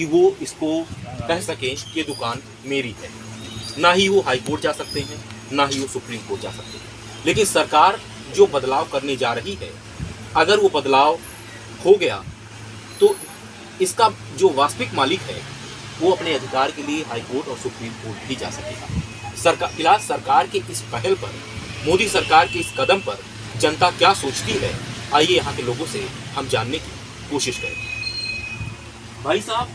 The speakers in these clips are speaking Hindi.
कि वो इसको कह सकें कि ये दुकान मेरी है। ना ही वो हाई कोर्ट जा सकते हैं, ना ही वो सुप्रीम कोर्ट जा सकते हैं। लेकिन सरकार जो बदलाव करने जा रही है, अगर वो बदलाव हो गया तो इसका जो वास्तविक मालिक है वो अपने अधिकार के लिए हाई कोर्ट और सुप्रीम कोर्ट भी जा सकेगा। फिलहाल सरकार के इस पहल पर, मोदी सरकार के इस कदम पर जनता क्या सोचती है, आइए यहाँ के लोगों से हम जानने की कोशिश करें। भाई साहब,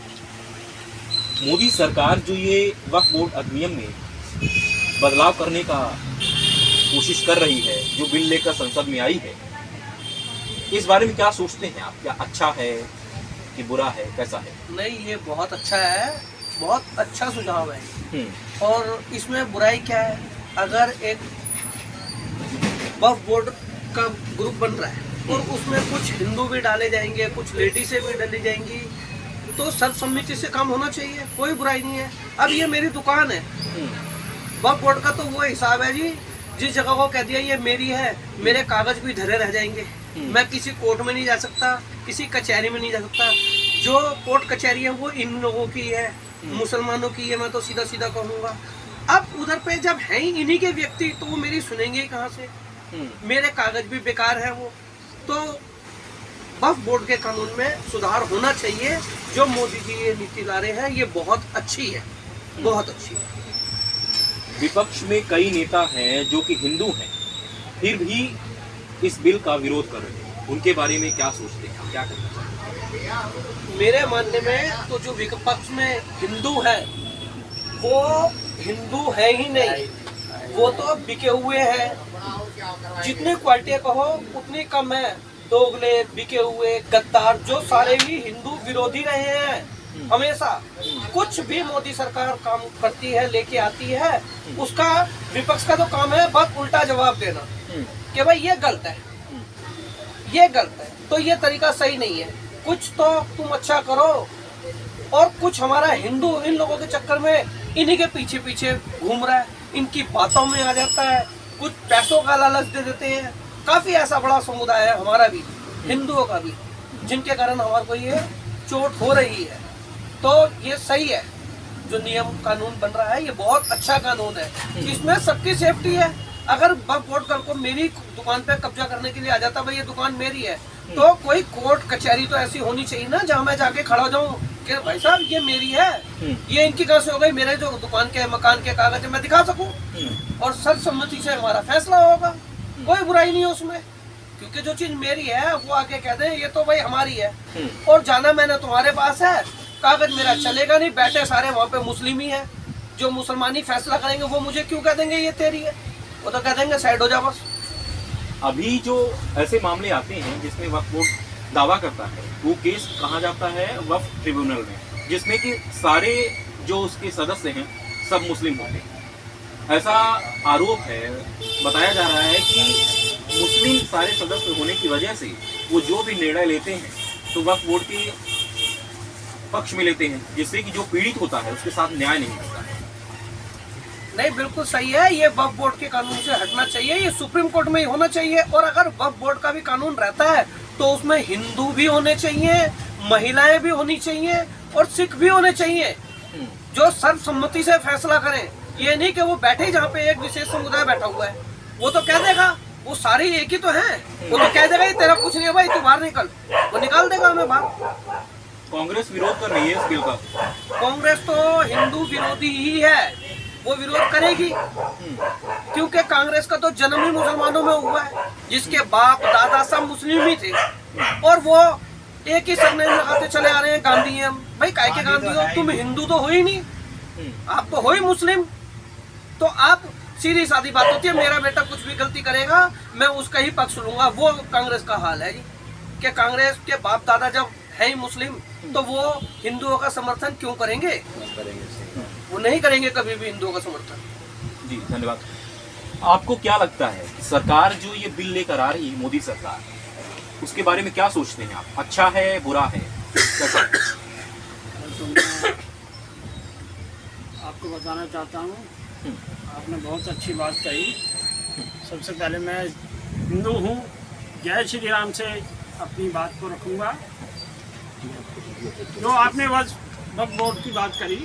मोदी सरकार जो ये वक्फ बोर्ड अधिनियम में बदलाव करने का कोशिश कर रही है, जो बिल लेकर संसद में आई है, इस बारे में क्या सोचते हैं आप? क्या अच्छा है कि बुरा है, कैसा है? नहीं, ये बहुत अच्छा है, बहुत अच्छा सुझाव है। और इसमें बुराई क्या है? अगर एक वक्फ बोर्ड का ग्रुप बन रहा है और उसमें कुछ हिंदू भी डाले जाएंगे, कुछ लेडीज़ें भी डाली जाएंगी, तो सर्वसम्मति से काम होना चाहिए, कोई बुराई नहीं है। अब ये मेरी दुकान है, वक्फ बोर्ड का तो वो हिसाब है जी, जिस जगह को कह दिया ये मेरी है, मेरे कागज भी धरे रह जाएंगे। मैं किसी कोर्ट में नहीं जा सकता, किसी कचहरी में नहीं जा सकता। जो कोर्ट कचहरी है वो इन लोगों की है, मुसलमानों की है, मैं तो सीधा सीधा कहूँगा। अब उधर पे जब है ही इन्हीं के व्यक्ति, तो वो मेरी सुनेंगे ही कहाँ से? मेरे कागज भी बेकार है वो। तो वक्फ बोर्ड के कानून में सुधार होना चाहिए। जो मोदी जी ये नीति ला रहे हैं, ये बहुत अच्छी है, बहुत अच्छी है। विपक्ष में कई नेता हैं जो कि हिंदू हैं, फिर भी इस बिल का विरोध कर रहे हैं। उनके बारे में क्या सोचते हैं, क्या करना चाहिए? मेरे मानने में तो जो विपक्ष में हिंदू है, वो हिंदू है ही नहीं, वो तो बिके हुए हैं। जितनी क्वालिटी कहो उतनी कम है। दोगले, बिके हुए, गद्दार, जो सारे ही हिंदू विरोधी रहे हैं हमेशा। कुछ भी मोदी सरकार काम करती है, लेके आती है, उसका विपक्ष का तो काम है बस उल्टा जवाब देना कि भाई ये गलत है, ये गलत है। तो ये तरीका सही नहीं है। कुछ तो तुम अच्छा करो, और कुछ हमारा हिंदू इन लोगों के चक्कर में इन्हीं के पीछे पीछे घूम रहा है, इनकी बातों में आ जाता है, कुछ पैसों का लालच दे देते हैं। काफी ऐसा बड़ा समुदाय है हमारा भी, हिंदुओं का भी, जिनके कारण हमारे को ये चोट हो रही है। तो ये सही है, जो नियम कानून बन रहा है, ये बहुत अच्छा कानून है। इसमें सबकी सेफ्टी है। अगर वक्फ बोर्ड कल को मेरी दुकान पे कब्जा करने के लिए आ जाता, भाई ये दुकान मेरी है, तो कोई कोर्ट कचहरी तो ऐसी होनी चाहिए ना, जहाँ मैं जाके खड़ा हो जाऊँ कि भाई साहब ये मेरी है, ये इनकी कहाँ से हो गई, मेरे जो दुकान के मकान के कागज मैं दिखा सकूँ, और सर्वसम्मति से हमारा फैसला होगा। कोई बुराई नहीं है उसमें, क्योंकि जो चीज मेरी है वो आके कह दे ये तो भाई हमारी है, और जाना मैंने तुम्हारे पास है, कागज मेरा चलेगा नहीं। बैठे सारे वहाँ पे मुस्लिम ही है, जो मुसलमानी फैसला करेंगे वो मुझे क्यों कह देंगे ये तेरी है? वो तो कह देंगे साइड हो जा बस। अभी जो ऐसे मामले आते हैं जिसमें वक्फ बोर्ड दावा करता है, वो केस कहाँ जाता है? वक्फ ट्रिब्यूनल में, जिसमें कि सारे जो उसके सदस्य हैं सब मुस्लिम होते हैं। ऐसा आरोप है, बताया जा रहा है कि मुस्लिम सारे सदस्य होने की वजह से वो जो भी निर्णय लेते हैं तो वक्फ बोर्ड के पक्ष में लेते हैं, जिससे कि जो पीड़ित होता है उसके साथ न्याय नहीं होता है। नहीं, बिल्कुल सही है। ये वक्फ बोर्ड के कानून से हटना चाहिए, ये सुप्रीम कोर्ट में ही होना चाहिए। और अगर वक्फ बोर्ड का भी कानून रहता है तो उसमें हिंदू भी होने चाहिए, महिलाएं भी होनी चाहिए, और सिख भी होने चाहिए, जो सर्वसम्मति से फैसला करें। ये नहीं कि वो बैठे जहाँ पे एक विशेष समुदाय बैठा हुआ है, वो तो कह देगा वो सारे एक ही तो हैं, वो तो कह देगा ये तेरा कुछ नहीं है भाई, तू बाहर निकल, वो निकाल देगा हमें बाहर। कांग्रेस विरोध कर रही है इस बिल का। कांग्रेस तो हिंदू विरोधी ही है, वो विरोध करेगी, क्योंकि कांग्रेस का तो जन्म ही मुसलमानों में हुआ है, जिसके बाप दादा सब मुस्लिम ही थे, और वो एक ही सरनेम लगाते चले आ रहे हैं, गांधी हम। भाई काय के गांधी हो? तुम हिंदू तो हो ही नहीं, आप तो हो ही मुस्लिम। तो आप सीधी सादी बात होती है, मेरा बेटा कुछ भी गलती करेगा मैं उसका ही पक्ष लूंगा। वो कांग्रेस का हाल है जी, कि कांग्रेस के बाप दादा जब है ही मुस्लिम, तो वो हिंदुओं का समर्थन क्यों करेंगे? वो नहीं करेंगे कभी भी हिंदुओं का समर्थन। जी धन्यवाद। आपको क्या लगता है सरकार जो ये बिल लेकर आ रही है, मोदी सरकार, उसके बारे में क्या सोचते हैं आप? अच्छा है, बुरा है, कैसा? तो मैं आपको बताना चाहता हूँ, आपने बहुत अच्छी बात कही। सबसे पहले मैं हिंदू हूँ, जय श्री राम से अपनी बात को रखूँगा। जो आपने वक्फ बोर्ड की बात करी